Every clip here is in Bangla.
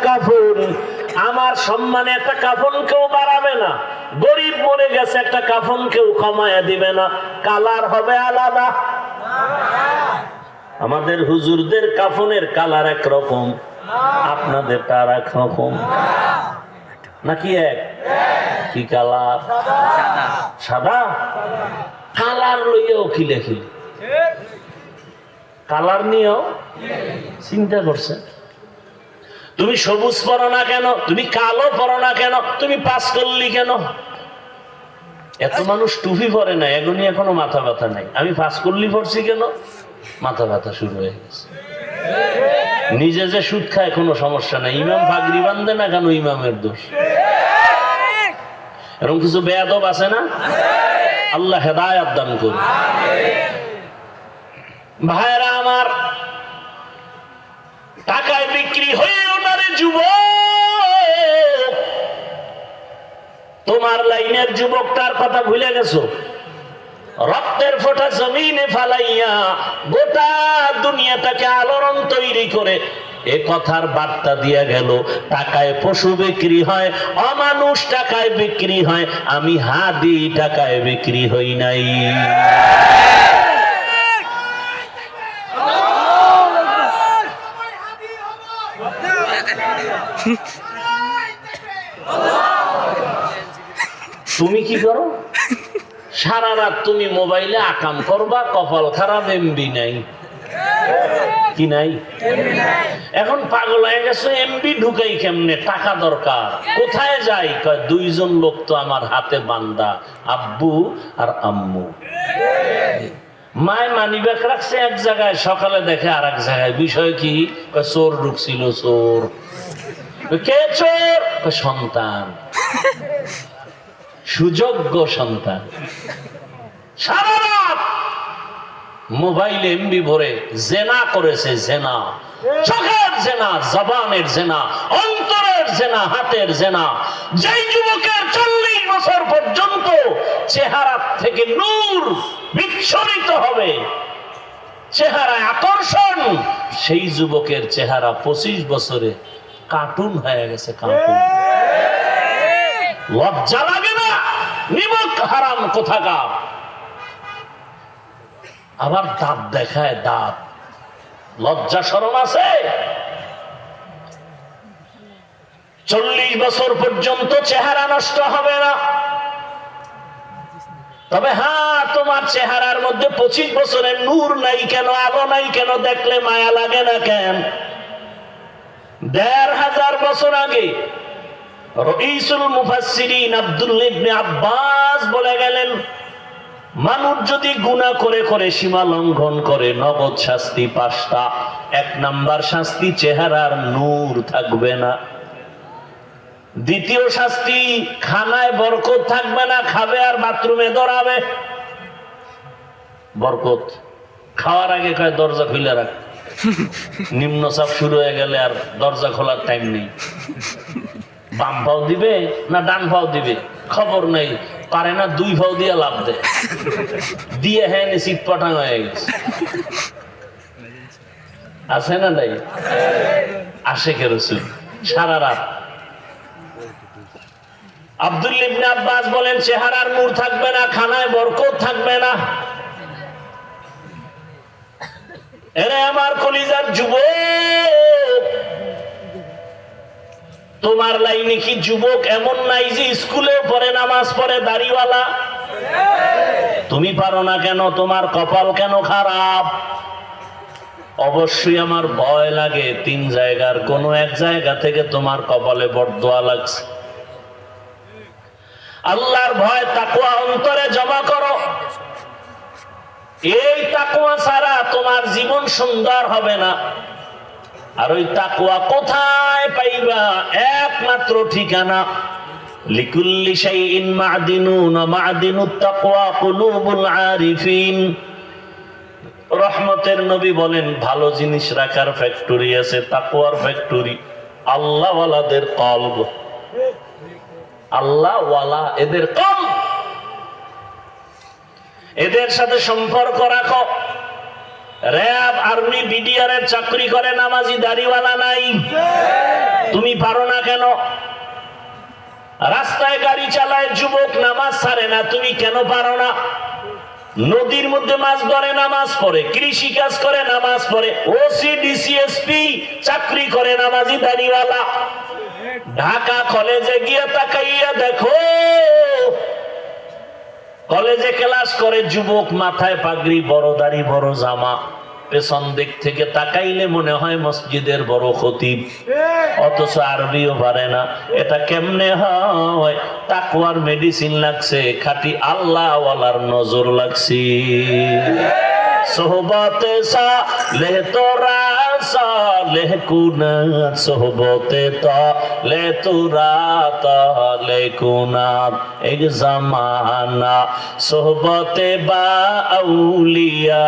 কাফন, আমার সম্মানে একটা কাফন কেউ বাড়াবে না। গরিব মরে গেছে, একটা কাফন কেউ কমায়া দিবে না, কালার হবে আলাদা। আমাদের হুজুরদের কাফনের কালার একরকম, আপনাদের তার এক রকম নাকি? এক কি কালার? সাদা। কালার লইয়াও খিলে কালার নিয়েও চিন্তা করছে। তুমি সবুজ পরো না কেন, তুমি কালো পরো না কেন, তুমি পাস করলি কেন? এত মানুষ টুপি পরে না, এগুলি এখনো মাথা ব্যথা নাই। আমি পাস করলি পড়ছি কেন, মাথা ব্যথা শুরু হয়ে গেছে। নিজে যে সুদ খায় কোনো সমস্যা নাই, ইমাম পাগড়ি বান্ধে না কেন, ইমামের দোষ। এরকম কিছু বেয়াদব আছে না? আল্লাহ হেদায়েত দান করুন। ভাইরা আমার, টাকায় বিক্রি হয়েও না রে যুবক। তোমার লাইনের যুবকটার কথা ভুলে গেছো। রক্তের ফোঁটা জমিনে ফালাইয়া গোটা দুনিয়াটাকে আলোড়ন তৈরি করে এ কথার বার্তা দিয়া গেল, টাকায় পশু বিক্রি হয়, অমানুষ টাকায় বিক্রি হয়, আমি হাদি টাকায় বিক্রি হই নাই। তুমি কি করো? সারা রাত তুমি মোবাইলে আকাম করবা, কপাল খারাপ, এমবি নাই। কি নাই? এখন পাগল হয়ে গেছে, এমবি ঢুকাই কেমনে, টাকা দরকার। কোথায় যাই? কয় দুইজন লোক তো আমার হাতে বান্দা, আব্বু আর আম্মু। মায় মানি ব্যাগ রাখছে এক জায়গায়, সকালে দেখে আর এক জায়গায়। বিষয় কি? চোর ঢুকছিল। চোর কে? চোর সন্তান, সুযোগ্য সন্তান। সারা রাত মোবাইলে এমবি ভরে জেনা করেছে। জেনা, চোখের জেনা, জবানের জেনা, অন্তরের জেনা, হাতের জেনা। যেই যুবকের 40 বছর পর্যন্ত চেহারা থেকে নূর বিচ্ছুরিত হবে, চেহারায় আকর্ষণ, সেই যুবকের চেহারা 25 বছরে কার্টুন হয়ে গেছে। কার্টুন। লজ্জা লাগে না? নিমক হারাম কোথাকার। আবার দাঁত দেখায়, দাঁত। লজ্জা শরম আছে? 40 বছর পর্যন্ত চেহারা নষ্ট হবে না। তবে হ্যাঁ, তোমার চেহারার মধ্যে 25 বছরের নূর নাই কেন, আলো নাই কেন, দেখলে মায়া লাগে না কেন? 1500 বছর আগে রাইসুল মুফাসসিরিন আব্দুল্লাহ ইবনে আব্বাস বলে গেলেন, মানুষ যদি গুনাহ করে করে সীমা লঙ্ঘন করে, নগদ শাস্তি 5টা। 1 নাম্বার শাস্তি, চেহারার নূর থাকবে না। দ্বিতীয় শাস্তি, খানায় বরকত থাকবে না, খাবে আর বাথরুমে দৌড়াবে। বরকত খাওয়ার আগে কয় দরজা খুলে রাখ, নিম্নচাপ শুরু হয়ে গেলে আর দরজা খোলার টাইম নেই। বাম পাও দিবে না ডান পাও দিবে খবর নেই, পারে না 2 পাও দিয়ে লাভ দেয়, দিয়ে হ্যাঁ সিট পাঠানো হয়ে গেছে। আছে না নাই? আশেকে রাসূল সারা রাত। আব্দুল্লাহ ইবনে আব্বাস বলেন, চেহারার নূর থাকবে না, খানায় বরকত থাকবে না। এরে আমার কলিজার যুবক, তোমার লাইনে কি যুবক এমন নাই যে স্কুলেও পড়ে, নামাজ পড়ে, দাড়িওয়ালা? তুমি পারো না কেন? তোমার কপাল কেন খারাপ? অবশ্যই আমার ভয় লাগে 3 জায়গার কোন এক জায়গা থেকে তোমার কপালে বরদোয়া লাগছে। আল্লাহর ভয়, তাকওয়া অন্তরে জমা করো। এই তাকওয়া ছাড়া তোমার জীবন সুন্দর হবে না। আর ওই তাকওয়া কোথায় পাইবা? একমাত্র ঠিকানা, লিকুল্লি শাইইন মা'দিনুন ওয়া মা'দিনুত তাকওয়া কুলুবুল আরিফিন। রহমতের নবী বলেন, ভালো জিনিস রাখার ফ্যাক্টরি আছে, তাকওয়ার ফ্যাক্টরি। আল্লাহ ওয়ালাদের কলব, আল্লাহ ওয়ালা এদের কলব, এদের সাথে সম্পর্ক রাখো। র্যাব, আর্মি, বিডিআর এর চাকরি করে নামাজি দাড়িওয়ালা নাই। তুমি পারো না কেন? রাস্তায় গাড়ি চালায় যুবক, নামাজ ছাড়ে না, তুমি কেন পারো না? নদীর মধ্যে মাছ ধরে নামাজ পড়ে, কৃষি কাজ করে নামাজ পড়ে, ওসি ডিসিএসপি চাকরি করে নামাজি দাড়িওয়ালা। ঢাকা কলেজে গিয়ে তাকাইয়া দেখো, কলেজে ক্লাস করে যুবক, মাথায় পাগড়ি, বড় দাড়ি, বড় জামা, পেছন দিক থেকে তাকাইলে মনে হয় মসজিদের বড় খতিব, অথচ আরবিও পারে না। এটা কেমনে হয়? তাকওয়ার মেডিসিন লাগছে, খাঁটি আল্লাহওয়ালার নজর লাগছে। সোহবতে সালেহ তোরা সালেহ কুনাত, সোহবতে তালে তোরা তালে কুনাত, এক জামানা সোহবতে বা আউলিয়া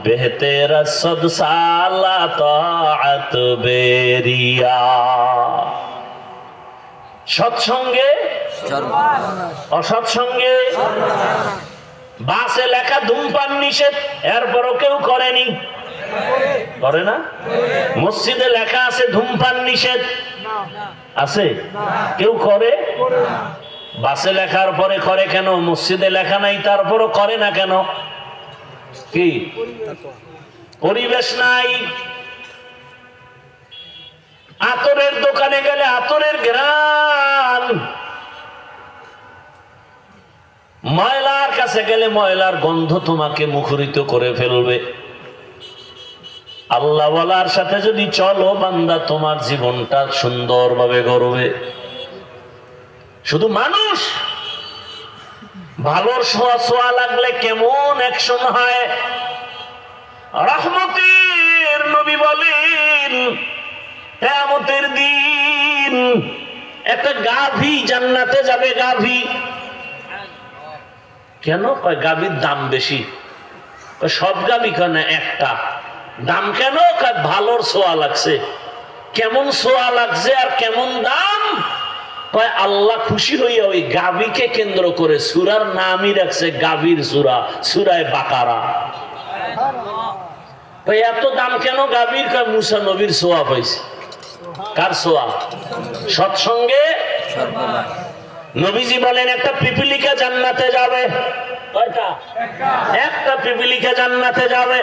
বেহতে রসদ সালা তাআত বেরিয়া। সৎসঙ্গে অসৎসঙ্গে। বাসে লেখা ধূমপান নিষেধ, এরপরও কেউ করেনি, করে না। মসজিদে লেখা আছে ধূমপান নিষেধ, আছে, কেউ করে? বাসে লেখার পরে করে কেন? মসজিদে লেখা নাই, তারপরও করে না কেন? কি পরিবেশ নাই? আতরের দোকানে গেলে আতরের ঘ্রাণ, ময়লার কাছে গেলে ময়লার গন্ধ তোমাকে মুখরিত করে ফেলবে। আল্লাহওয়ালার সাথে যদি চলো বান্দা, তোমার জীবনটা সুন্দরভাবে গড়বে। শুধু মানুষ ভালোর ছোঁয়া লাগলে কেমন অ্যাকশন হয়। রহমতের নবী বলেন, কিয়ামতের দিন একটা গাভী জান্নাতে যাবে। গাভী কেন? গাভীর দাম বেশি। সব গাভী কেন? একটা দাম কেন? ভালোর ছোঁয়া লাগছে। কেমন ছোঁয়া লাগছে আর কেমন দাম? আল্লাহ খুশি হইয়া ওই গাভীকে কেন্দ্র করে সূরার নামই রাখছে গাভীর সূরা, সূরায়ে বাকারা। এত দাম কেন গাভীর? মুসা নবীর ছোঁয়া পাইছে। কার ছোঁয়া? সৎসঙ্গে। নবীজি বলেন একটা পিপিলিকা জান্নাতে যাবে। কয়টা? একটা পিপিলিকা জান্নাতে যাবে।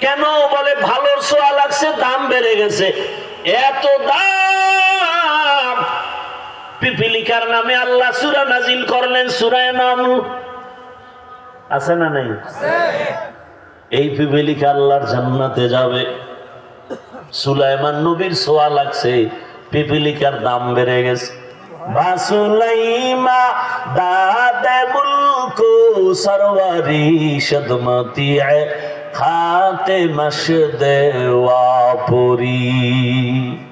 কেন? বলে ভালোর ছোঁয়া লাগছে, দাম বেড়ে গেছে। এত দাম! পিপিলিকার নামে আল্লাহ সূরা নাজিল করলেন, সূরায়ে নামল। আছে না নাই? এই পিপিলিকা আল্লাহর জান্নাতে যাবে। সুলাইমান নবীর ছোঁয়া লাগছে, পিপিলিকার দাম বেড়ে গেছে। বাসুলাইমা দাদে মুলকু সরওয়ারি শদমতি খাতে মশদে ওয়াপুরি।